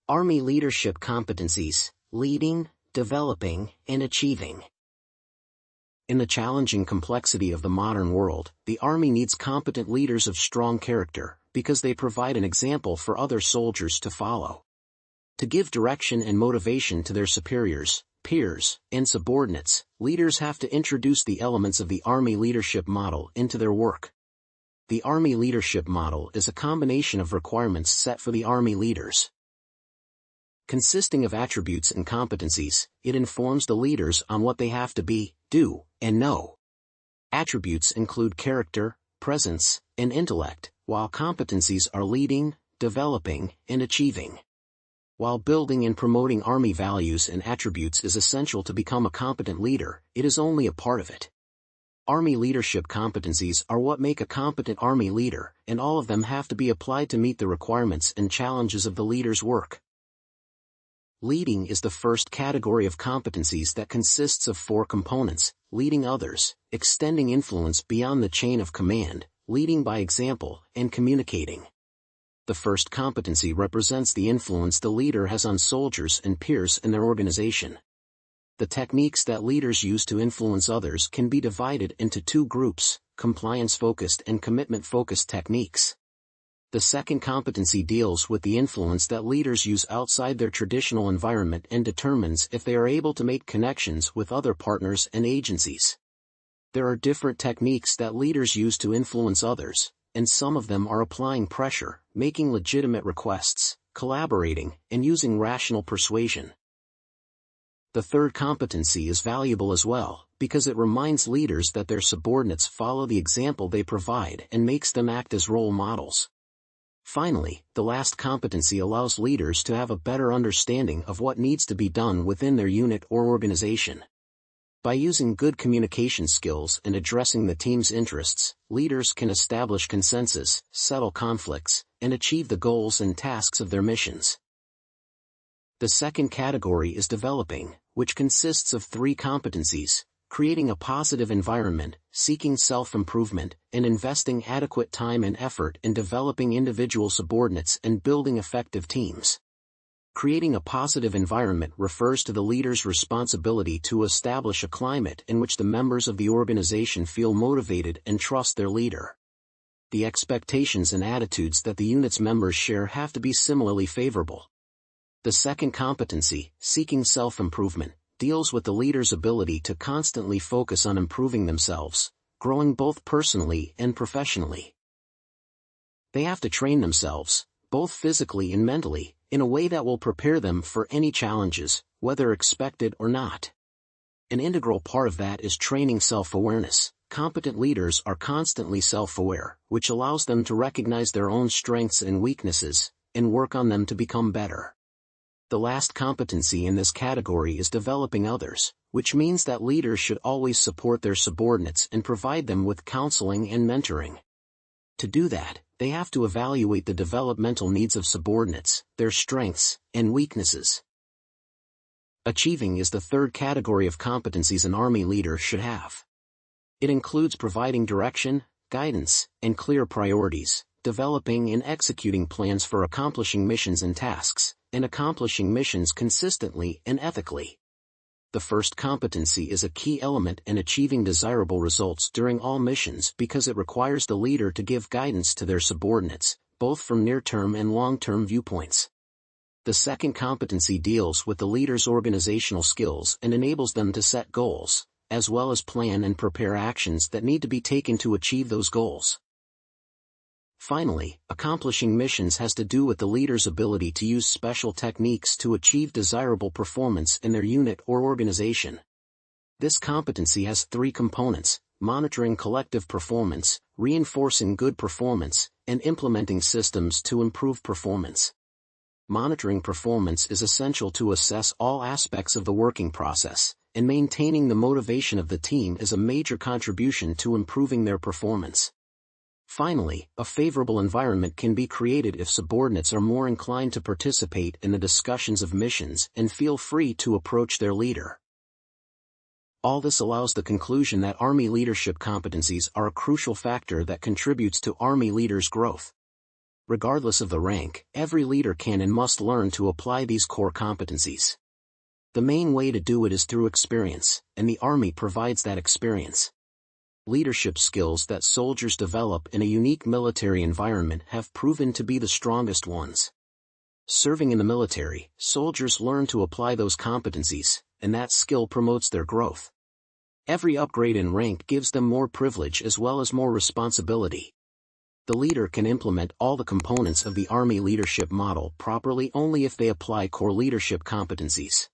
Army Leadership Competencies: Leading, Developing, and Achieving. In the challenging complexity of the modern world, the Army needs competent leaders of strong character, because they provide an example for other soldiers to follow. To give direction and motivation to their superiors, peers, and subordinates, leaders have to introduce the elements of the Army leadership model into their work. The Army leadership model is a combination of requirements set for the Army leaders. Consisting of attributes and competencies, it informs the leaders on what they have to be, do, and know. Attributes include character, presence, and intellect, while competencies are leading, developing, and achieving. While building and promoting Army values and attributes is essential to become a competent leader, it is only a part of it. Army leadership competencies are what make a competent Army leader, and all of them have to be applied to meet the requirements and challenges of the leader's work. Leading is the first category of competencies that consists of 4 components: leading others, extending influence beyond the chain of command, leading by example, and communicating. The first competency represents the influence the leader has on soldiers and peers in their organization. The techniques that leaders use to influence others can be divided into 2 groups: compliance-focused and commitment-focused techniques. The second competency deals with the influence that leaders use outside their traditional environment and determines if they are able to make connections with other partners and agencies. There are different techniques that leaders use to influence others, and some of them are applying pressure, making legitimate requests, collaborating, and using rational persuasion. The third competency is valuable as well, because it reminds leaders that their subordinates follow the example they provide and makes them act as role models. Finally, the last competency allows leaders to have a better understanding of what needs to be done within their unit or organization. By using good communication skills and addressing the team's interests, leaders can establish consensus, settle conflicts, and achieve the goals and tasks of their missions. The second category is developing, which consists of 3 competencies: creating a positive environment, seeking self-improvement, and investing adequate time and effort in developing individual subordinates and building effective teams. Creating a positive environment refers to the leader's responsibility to establish a climate in which the members of the organization feel motivated and trust their leader. The expectations and attitudes that the unit's members share have to be similarly favorable. The second competency, seeking self-improvement, deals with the leader's ability to constantly focus on improving themselves, growing both personally and professionally. They have to train themselves, both physically and mentally, in a way that will prepare them for any challenges, whether expected or not. An integral part of that is training self-awareness. Competent leaders are constantly self-aware, which allows them to recognize their own strengths and weaknesses, and work on them to become better. The last competency in this category is developing others, which means that leaders should always support their subordinates and provide them with counseling and mentoring. To do that, they have to evaluate the developmental needs of subordinates, their strengths, and weaknesses. Achieving is the third category of competencies an Army leader should have. It includes providing direction, guidance, and clear priorities, developing and executing plans for accomplishing missions and tasks, and accomplishing missions consistently and ethically. The first competency is a key element in achieving desirable results during all missions because it requires the leader to give guidance to their subordinates, both from near-term and long-term viewpoints. The second competency deals with the leader's organizational skills and enables them to set goals, as well as plan and prepare actions that need to be taken to achieve those goals. Finally, accomplishing missions has to do with the leader's ability to use special techniques to achieve desirable performance in their unit or organization. This competency has 3 components: monitoring collective performance, reinforcing good performance, and implementing systems to improve performance. Monitoring performance is essential to assess all aspects of the working process, and maintaining the motivation of the team is a major contribution to improving their performance. Finally, a favorable environment can be created if subordinates are more inclined to participate in the discussions of missions and feel free to approach their leader. All this allows the conclusion that Army leadership competencies are a crucial factor that contributes to Army leaders' growth. Regardless of the rank, every leader can and must learn to apply these core competencies. The main way to do it is through experience, and the Army provides that experience. Leadership skills that soldiers develop in a unique military environment have proven to be the strongest ones. Serving in the military, soldiers learn to apply those competencies, and that skill promotes their growth. Every upgrade in rank gives them more privilege as well as more responsibility. The leader can implement all the components of the Army leadership model properly only if they apply core leadership competencies.